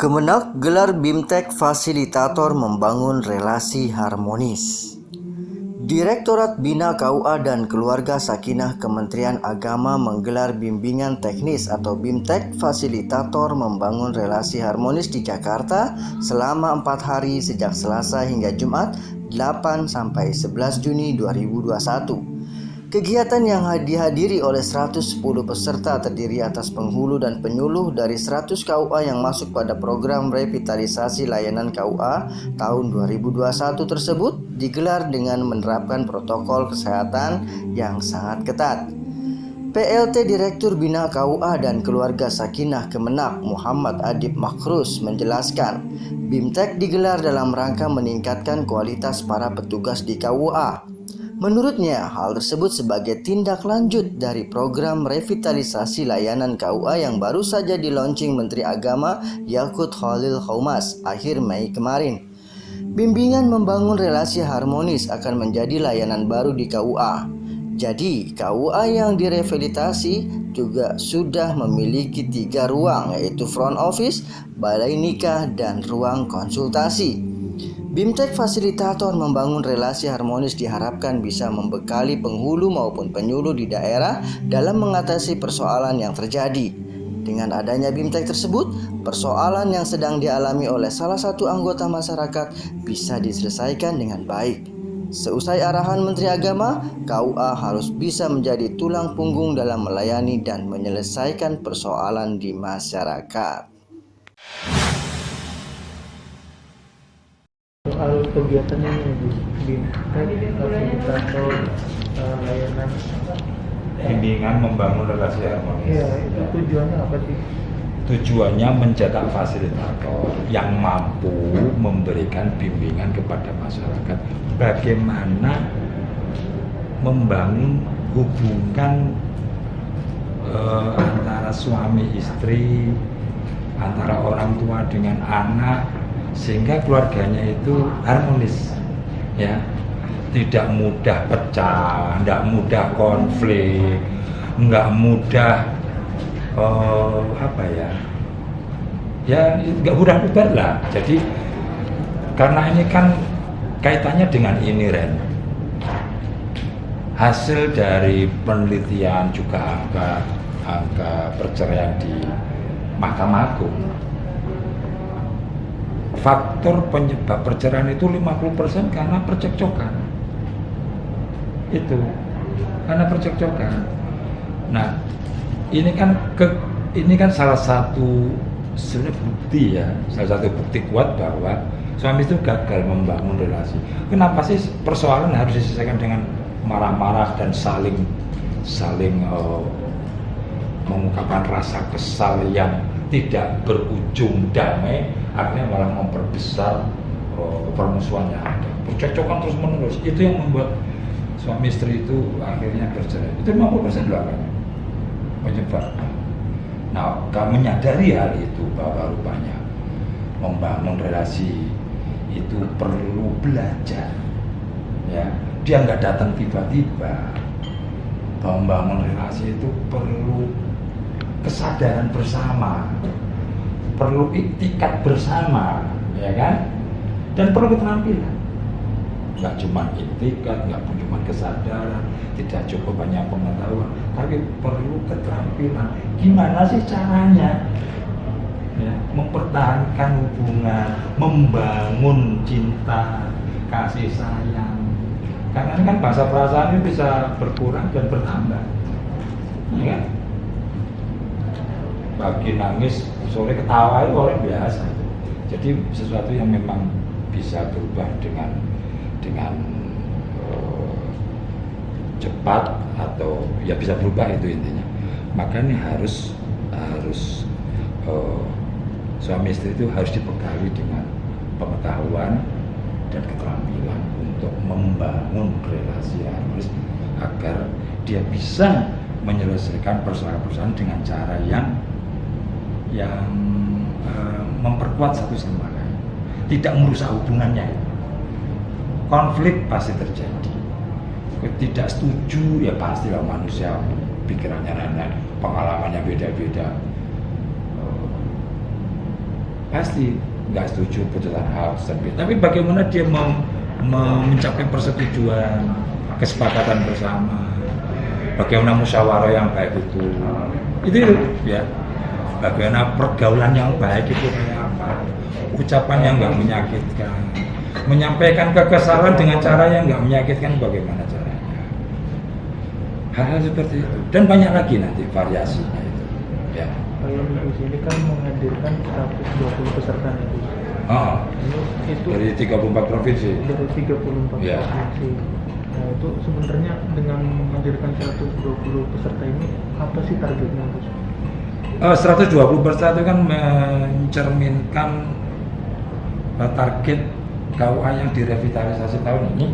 Kemenak gelar BIMTEK Fasilitator Membangun Relasi Harmonis. Direktorat Bina KUA dan Keluarga Sakinah Kementerian Agama menggelar bimbingan teknis atau BIMTEK Fasilitator Membangun Relasi Harmonis di Jakarta selama 4 hari sejak Selasa hingga Jumat 8-11 Juni 2021. Kegiatan yang dihadiri oleh 110 peserta terdiri atas penghulu dan penyuluh dari 100 KUA yang masuk pada program revitalisasi layanan KUA tahun 2021 tersebut digelar dengan menerapkan protokol kesehatan yang sangat ketat. PLT Direktur Bina KUA dan Keluarga Sakinah Kemenak Muhammad Adib Makhrus menjelaskan, BIMTEK digelar dalam rangka meningkatkan kualitas para petugas di KUA. Menurutnya, hal tersebut sebagai tindak lanjut dari program revitalisasi layanan KUA yang baru saja di-launching Menteri Agama Yakut Khalil Qaumas akhir Mei kemarin. Bimbingan membangun relasi harmonis akan menjadi layanan baru di KUA. Jadi, KUA yang direvitalisasi juga sudah memiliki 3 ruang, yaitu front office, balai nikah, dan ruang konsultasi. BIMTEK Fasilitator Membangun Relasi Harmonis diharapkan bisa membekali penghulu maupun penyuluh di daerah dalam mengatasi persoalan yang terjadi. Dengan adanya BIMTEK tersebut, persoalan yang sedang dialami oleh salah satu anggota masyarakat bisa diselesaikan dengan baik. Seusai arahan Menteri Agama, KUA harus bisa menjadi tulang punggung dalam melayani dan menyelesaikan persoalan di masyarakat. Soal kegiatannya ini BIMTEK Fasilitator layanan bimbingan membangun relasi harmonis. ya, itu tujuannya apa sih? Tujuannya mencetak fasilitator yang mampu memberikan bimbingan kepada masyarakat bagaimana membangun hubungan antara suami istri, antara orang tua dengan anak, sehingga keluarganya itu harmonis, ya, tidak mudah pecah, tidak mudah konflik, nggak mudah nggak mudah bubar lah. Jadi karena ini kan kaitannya dengan ini, Ren, hasil dari penelitian juga angka perceraian di Mahkamah Agung. Faktor penyebab perceraian itu 50% karena percekcokan. Itu karena percekcokan. Nah, ini kan salah satu sebenarnya bukti, ya, salah satu bukti kuat bahwa suami itu gagal membangun relasi. Kenapa sih persoalan harus diselesaikan dengan marah-marah dan saling mengungkapkan rasa kesal yang tidak berujung damai, akhirnya malah memperbesar permusuhan yang ada. Percekcokan terus menerus, itu yang membuat suami istri itu akhirnya bercerai. Itu 50% belakangnya penyebab. Nah, kami menyadari hal itu bahwa rupanya membangun relasi itu perlu belajar, ya. Dia nggak datang tiba-tiba. Membangun relasi itu perlu kesadaran bersama, perlu iktikat bersama, ya kan? Dan perlu keterampilan. Nggak cuma iktikat, nggak cuma kesadaran, tidak cukup banyak pengetahuan, tapi perlu keterampilan. Gimana sih caranya, ya, mempertahankan hubungan, membangun cinta, kasih sayang? Karena kan bahasa perasaan ini bisa berkurang dan bertambah, ya kan? Pagi nangis, sore ketawa itu orang biasa. Jadi sesuatu yang memang bisa berubah dengan cepat, atau ya bisa berubah, itu intinya. Makanya harus suami istri itu harus dibekali dengan pengetahuan dan keterampilan untuk membangun relasi harmonis agar dia bisa menyelesaikan persoalan-persoalan dengan cara yang memperkuat satu sama lain, tidak merusak hubungannya. Konflik pasti terjadi, tidak setuju ya pastilah, manusia pikirannya nenek, pengalamannya beda-beda. pasti nggak setuju putusan A tersebut. Tapi bagaimana dia mau mencapai persetujuan, kesepakatan bersama, bagaimana musyawarah yang baik itu ya, bagaimana pergaulan yang baik itu kayak apa, ucapan yang nggak menyakitkan, menyampaikan kekesalan dengan cara yang nggak menyakitkan, bagaimana caranya, hal-hal seperti itu, dan banyak lagi nanti variasinya itu ya. Kalau di sini kan menghadirkan 120 peserta itu. Itu Dari 34 provinsi. Dari 34 Ya. provinsi. Nah itu sebenarnya dengan menghadirkan 120 peserta ini apa sih targetnya, Gus? 120 peserta itu kan mencerminkan target KUA yang direvitalisasi tahun ini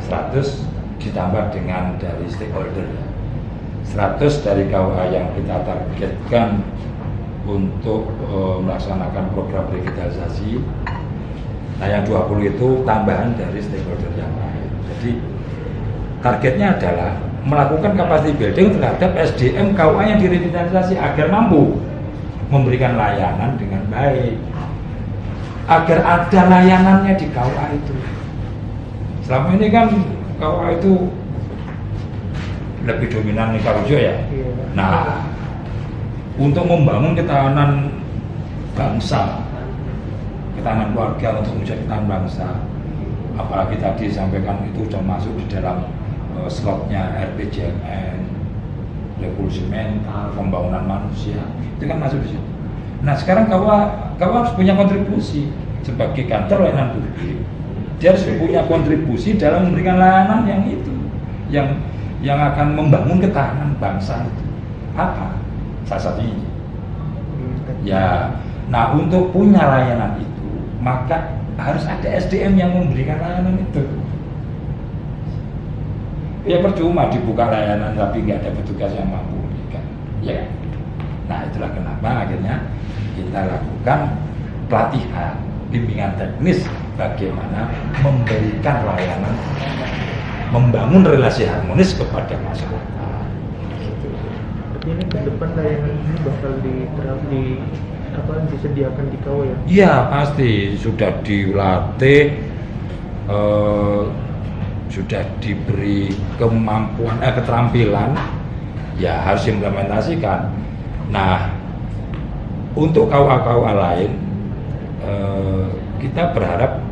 100 ditambah dengan dari stakeholder. 100 dari KUA yang kita targetkan untuk melaksanakan program revitalisasi. Nah yang 20 itu tambahan dari stakeholder yang lain. Jadi targetnya adalah melakukan capacity building terhadap SDM KUA yang direvitalisasi agar mampu memberikan layanan dengan baik, agar ada layanannya di KUA itu. Selama ini kan KUA itu lebih dominan nikah rujuk ya. Iya. Nah, untuk membangun ketahanan bangsa, ketahanan keluarga, untuk menjadi ketahanan bangsa, apalagi tadi disampaikan itu sudah masuk di dalam slotnya RPJMN, revolusi mental, pembangunan manusia, itu kan masuk di situ. Nah sekarang KUA harus punya kontribusi sebagai kantor layanan publik. Dia harus punya kontribusi dalam memberikan layanan yang itu, yang akan membangun ketahanan bangsa itu. Apa? Salah satunya ini. Ya, nah untuk punya layanan itu, maka harus ada SDM yang memberikan layanan itu. Ya percuma dibuka layanan tapi nggak ada petugas yang mampu memberikan. Ya. Nah itulah kenapa akhirnya kita lakukan pelatihan, bimbingan teknis bagaimana memberikan layanan, membangun relasi harmonis kepada masyarakat. Berarti ini ke depan layanan ini bakal disediakan di KUA ya? Iya pasti sudah dilatih, sudah diberi kemampuan, keterampilan, ya harus diimplementasikan. Nah, untuk KUA lain, kita berharap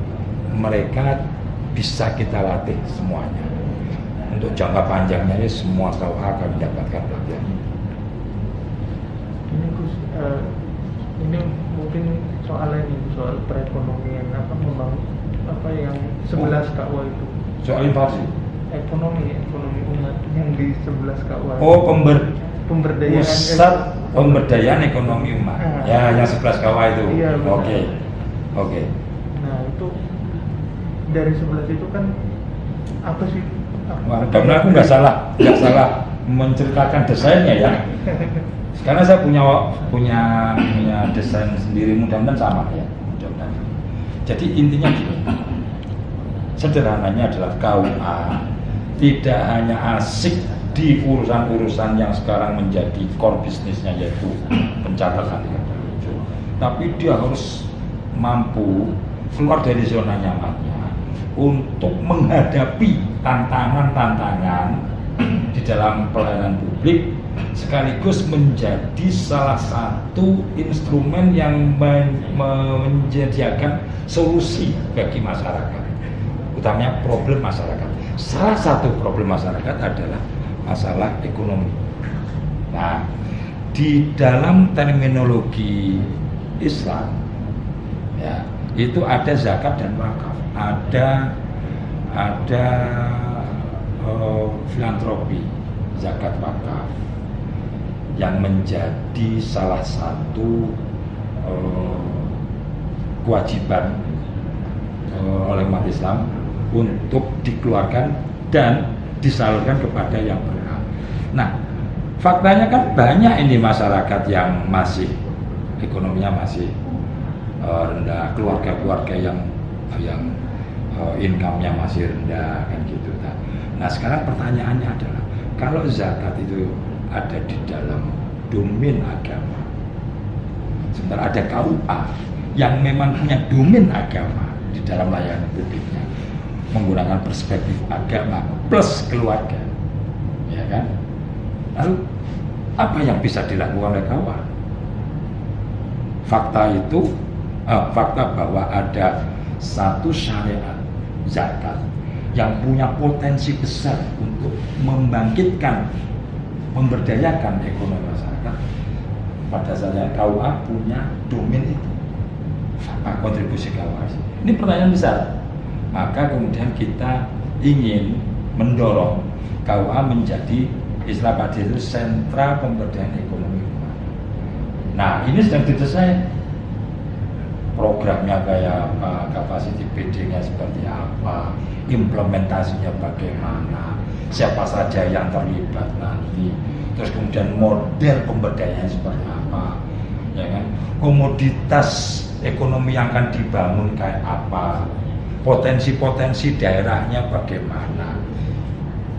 mereka bisa kita latih semuanya. Untuk jangka panjangnya ini semua KUA akan mendapatkan pelatihan. Ini Gus, ini mungkin soal perekonomian membangun yang 11 KUA itu. Soal invasi. Ekonomi umat yang di 11 KUA. Oh, pemberdayaan pusat pemberdayaan ekonomi umat. Ya, yang 11 KUA itu. Iya, benar. Oke. Nah, itu dari 11 itu kan apa sih? Karena aku nggak salah menceritakan desainnya ya. Karena saya punya desain sendiri, mudah-mudahan sama ya. Mudah-mudahan. Jadi intinya gini. Sederhananya adalah KUA tidak hanya asik di urusan-urusan yang sekarang menjadi core bisnisnya, yaitu pencatatan, tapi dia harus mampu keluar dari zona nyamannya untuk menghadapi tantangan-tantangan di dalam pelayanan publik, sekaligus menjadi salah satu instrumen yang menyediakan solusi bagi masyarakat, utamanya problem masyarakat. Salah satu problem masyarakat adalah masalah ekonomi. Nah, di dalam terminologi Islam, ya, itu ada zakat dan wakaf, ada filantropi, zakat wakaf, yang menjadi salah satu kewajiban oleh umat Islam untuk dikeluarkan dan disalurkan kepada yang berhak. Nah, faktanya kan banyak ini masyarakat yang masih ekonominya masih rendah, keluarga-keluarga yang income-nya masih rendah kan gitu. Nah, sekarang pertanyaannya adalah kalau zakat itu ada di dalam domain agama, sementara ada KUA yang memang punya domain agama di dalam layanan publiknya menggunakan perspektif agama plus keluarga, ya kan? Lalu apa yang bisa dilakukan oleh KUA? Fakta bahwa ada satu syariat zakat yang punya potensi besar untuk membangkitkan, memberdayakan ekonomi masyarakat. Pada saatnya KUA punya domain itu. Apa kontribusi KUA? Ini pertanyaan besar. Maka kemudian kita ingin mendorong KUA menjadi istilah Pak itu sentra pemberdayaan ekonomi. Nah, ini sedang didesain. Programnya kayak apa, capacity building-nya seperti apa, implementasinya bagaimana, siapa saja yang terlibat nanti, terus kemudian model pemberdayaan seperti apa, ya kan? Komoditas ekonomi yang akan dibangun kayak apa, potensi-potensi daerahnya bagaimana,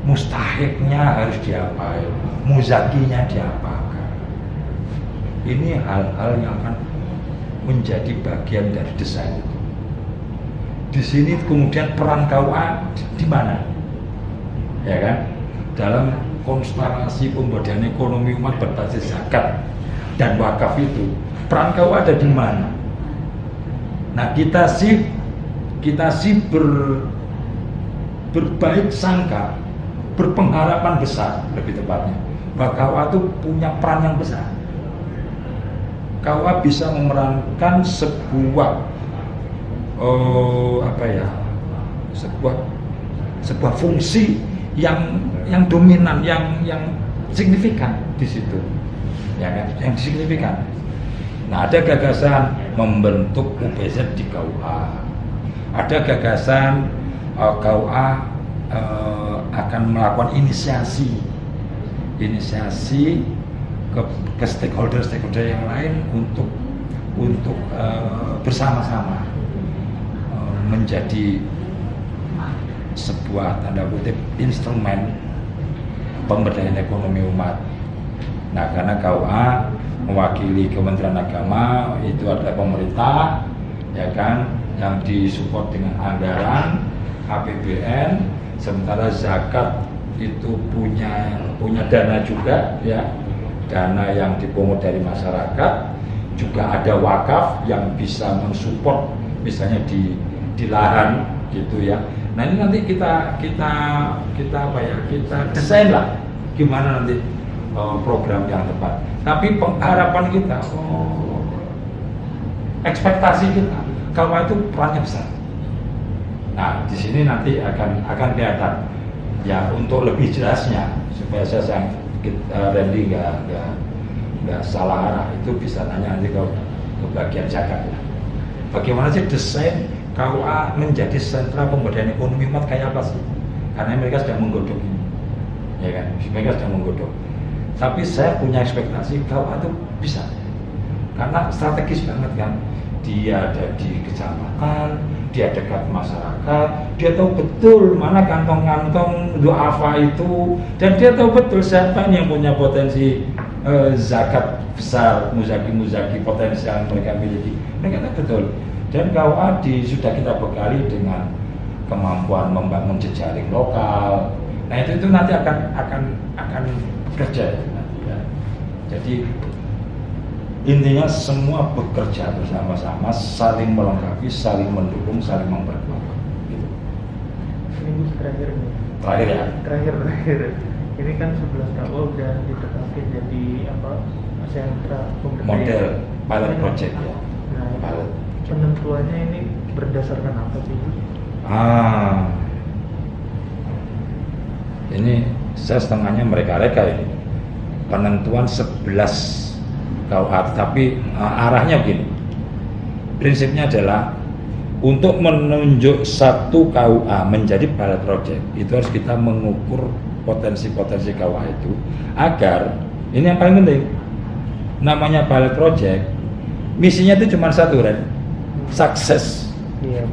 mustahiknya harus diapain, muzakinya diapakan. Ini hal-hal yang akan menjadi bagian dari desain itu. Di sini kemudian peran KUA di mana? Ya kan? Dalam konstelasi pemberdayaan ekonomi umat berbasis zakat dan wakaf itu, peran KUA ada di mana? Nah, kita sih berbaik sangka, berpengharapan besar lebih tepatnya, bahwa KUA itu punya peran yang besar. KUA bisa memerankan sebuah sebuah fungsi yang dominan, yang signifikan di situ, ya kan? Yang signifikan. Nah, ada gagasan membentuk UPZ di KUA, ada gagasan KUA akan melakukan inisiasi ke stakeholder yang lain untuk bersama-sama menjadi sebuah tanda kutip instrumen pemberdayaan ekonomi umat. Nah, karena KUA mewakili Kementerian Agama, itu adalah pemerintah, ya kan, yang disupport dengan anggaran APBN, sementara zakat itu punya dana juga, ya, dana yang dipungut dari masyarakat, juga ada wakaf yang bisa mensupport misalnya di lahan gitu ya. Nah, ini nanti kita desain lah gimana nanti program yang tepat. Tapi harapan kita, ekspektasi kita, kalau itu perannya besar. Nah, di sini nanti akan kelihatan ya, untuk lebih jelasnya supaya saya Randy nggak salah arah, itu bisa tanya nanti ke bagian zakat ya. Bagaimana sih desain KUA menjadi sentra pemberdayaan ekonomi umat kayak apa sih? Karena mereka sedang menggodok ini, ya kan? Mereka sedang menggodok. Tapi saya punya ekspektasi KUA itu bisa, karena strategis banget kan. Dia ada di kecamatan, dia dekat masyarakat, dia tahu betul mana kantong-kantong duafa itu, dan dia tahu betul siapa yang punya potensi zakat besar, muzaki potensial yang mereka miliki. Mereka tahu betul. Dan KUA sudah kita bekali dengan kemampuan membangun jejaring lokal. Nah, itu nanti akan kerja nanti ya. Jadi intinya semua bekerja bersama-sama, saling melengkapi, saling mendukung, saling memperkuat. Gitu. Minggu terakhir nih. Terakhir ya. Terakhir. Ini kan 11 KUA udah ditetapkan jadi sentra pemberdayaan. Model pilot project ya. Nah, pilot. Penentuannya ini berdasarkan apa sih? Ini saya setengahnya mereka ini. Penentuan 11 KUA, tapi arahnya begini. Prinsipnya adalah untuk menunjuk satu KUA menjadi pilot project, itu harus kita mengukur potensi-potensi KUA itu, agar ini yang paling penting. Namanya pilot project, misinya itu cuma satu, Ren. Sukses.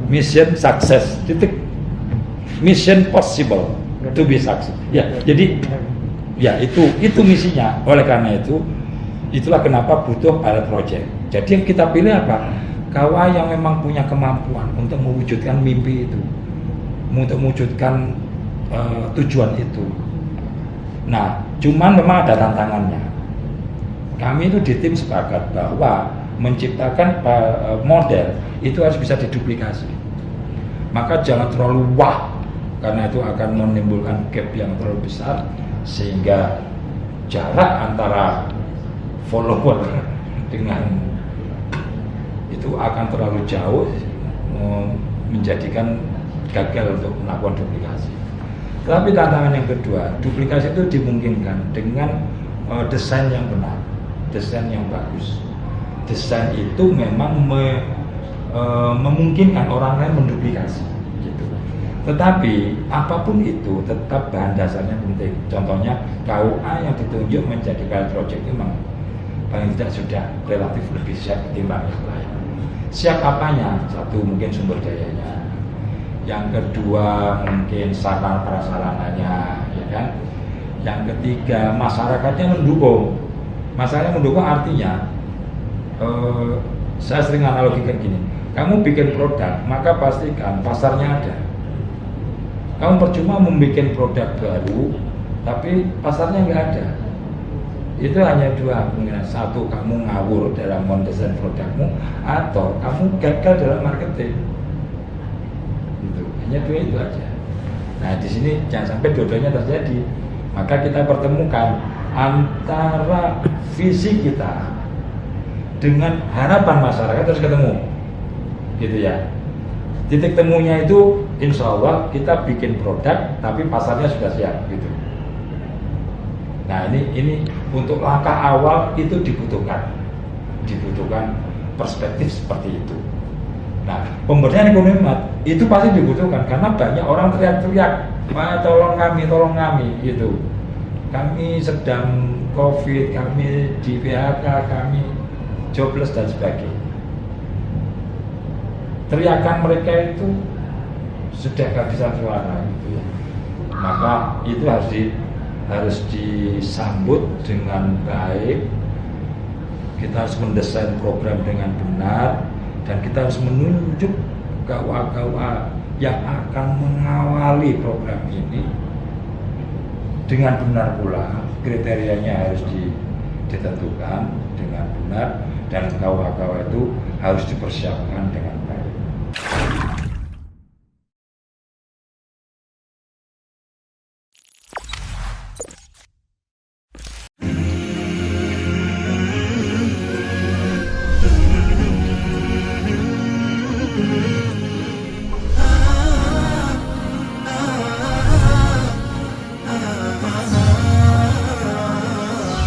Mission sukses. Titik. Mission possible to be success. Ya, jadi ya itu misinya. Oleh karena itu, itulah kenapa butuh pilot project. Jadi yang kita pilih apa? KUA yang memang punya kemampuan untuk mewujudkan mimpi itu, untuk mewujudkan tujuan itu. Nah, cuman memang ada tantangannya. Kami itu di tim sepakat bahwa menciptakan model itu harus bisa diduplikasi. Maka jangan terlalu wah, karena itu akan menimbulkan gap yang terlalu besar, sehingga jarak antara follower dengan itu akan terlalu jauh, menjadikan gagal untuk melakukan duplikasi. Tapi tantangan yang kedua, duplikasi itu dimungkinkan dengan desain yang benar, desain yang bagus. Desain itu memang memungkinkan orang lain menduplikasi, gitu. Tetapi apapun itu tetap bahan dasarnya penting. Contohnya KUA yang ditunjuk menjadi pilot project itu memang paling tidak sudah relatif lebih siap ketimbang yang lain. Siap apanya? Satu, mungkin sumber dayanya. Yang kedua, mungkin sarana prasarananya, ya kan? Yang ketiga, masyarakatnya mendukung. Masyarakatnya mendukung artinya, saya sering analogikan gini, kamu bikin produk, maka pastikan pasarnya ada. Kamu percuma membuat produk baru, tapi pasarnya nggak ada. Itu hanya dua kemungkinan. Satu, kamu ngawur dalam mendesain produkmu, atau kamu gagal dalam marketing. Itu hanya dua itu aja. Nah, di sini jangan sampai dua-duanya terjadi. Maka kita pertemukan antara visi kita dengan harapan masyarakat terus ketemu, gitu ya. Titik temunya itu insya Allah kita bikin produk, tapi pasarnya sudah siap, gitu. Nah, ini untuk langkah awal itu dibutuhkan perspektif seperti itu. Nah, pemberdayaan ekonomi itu pasti dibutuhkan karena banyak orang teriak-teriak, "Wah, tolong kami, gitu. Kami sedang COVID, kami di PHK, kami jobless dan sebagainya." Teriakan mereka itu sudah kehabisan suara, gitu ya. Maka itu harus disambut dengan baik. Kita harus mendesain program dengan benar, dan kita harus menunjuk KUA-KUA yang akan mengawali program ini dengan benar pula. Kriterianya harus ditentukan dengan benar, dan KUA-KUA itu harus dipersiapkan dengan baik.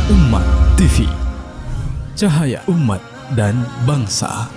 Umat TV, cahaya umat dan bangsa.